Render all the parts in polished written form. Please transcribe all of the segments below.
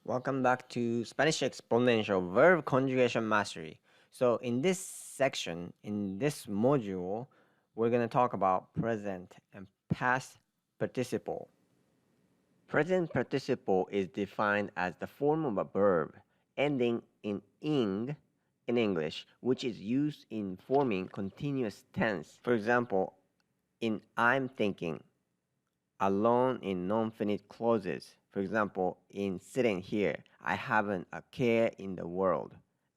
Welcome back to Spanish Exponential Verb Conjugation Mastery. So in this section, in this module, we're going to talk about present and past participle. Present participle is defined as the form of a verb ending in ing in English, which is used in forming continuous tense. For example, in I'm thinking, alone in non-finite clauses. For example, in sitting here, I haven't a care in the world.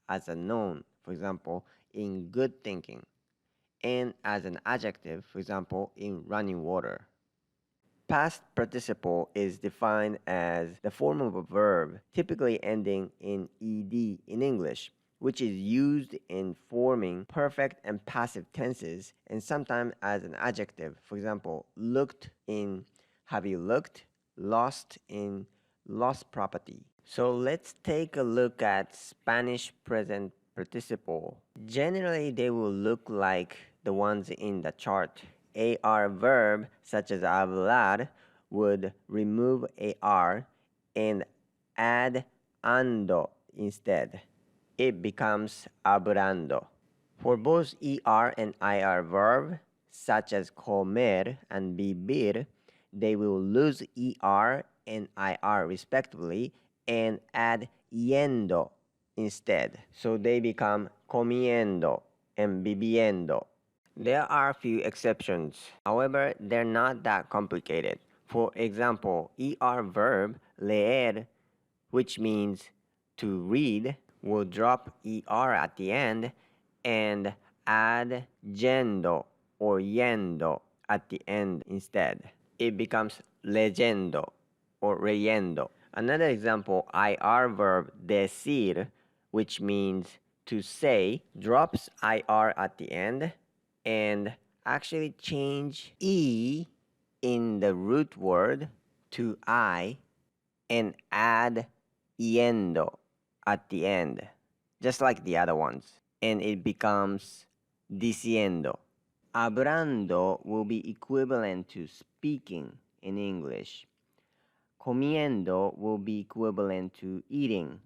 As a noun, for example, in good thinking. And as an adjective, for example, in running water. Past participle is defined as the form of a verb typically ending in ed in English, which is used in forming perfect and passive tenses and sometimes as an adjective. For example, looked in have you looked, lost in lost property. So let's take a look at Spanish present participle. Generally, they will look like the ones in the chart. AR verb such as hablar would remove AR and add ando instead. It becomes hablando. For both ER and IR verb such as comer and vivir, they will lose ER and IR respectively and add yendo instead. So they become comiendo and viviendo. There are a few exceptions. However, they're not that complicated. For example, ER verb leer, which means to read, will drop ER at the end and add yendo or yendo at the end instead. It becomes leyendo or reyendo. Another example, IR verb decir, which means to say, drops IR at the end and actually change E in the root word to I and add yendo at the end, just like the other ones. And it becomes diciendo. Hablando will be equivalent to speaking in English. Comiendo will be equivalent to eating.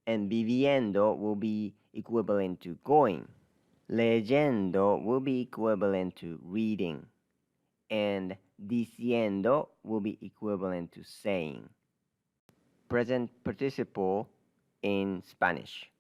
And viviendo will be equivalent to going. Leyendo will be equivalent to reading. And diciendo will be equivalent to saying. Present participle in Spanish.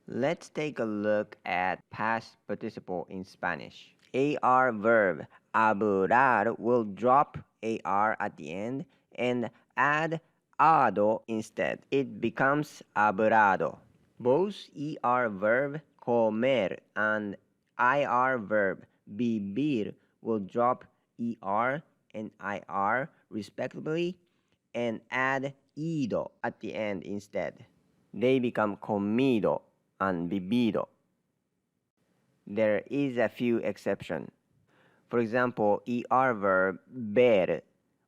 Let's take a look at past participle in Spanish. AR verb hablar will drop AR at the end and add ado instead. It becomes hablado. Both ER verb comer and IR verb vivir will drop ER and IR respectively and add ido at the end instead. They become comido and vivido. There is a few exceptions. For example, ER verb ver,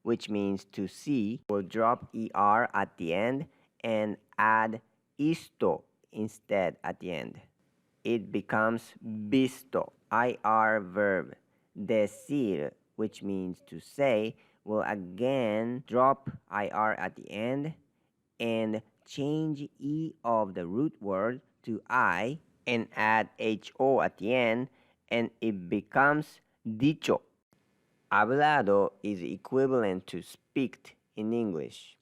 which means to see, will drop ER at the end and add isto instead at the end. It becomes visto. IR verb decir, which means to say, will again drop IR at the end and change E of the root word to I and add HO at the end and it becomes dicho. Hablado is equivalent to speak in English.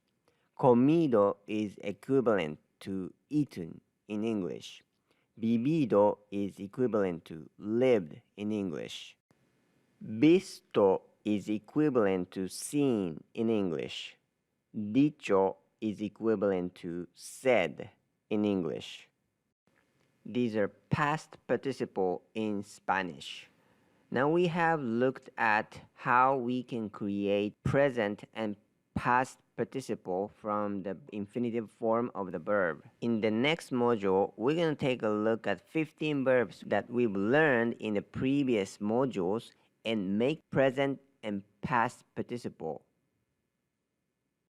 Comido is equivalent to eaten in English. Vivido is equivalent to lived in English. Visto is equivalent to seen in English. Dicho is equivalent to said in English. These are past participle in Spanish. Now we have looked at how we can create present and past participle from the infinitive form of the verb. In the next module, we're going to take a look at 15 verbs that we've learned in the previous modules and make present and past participle.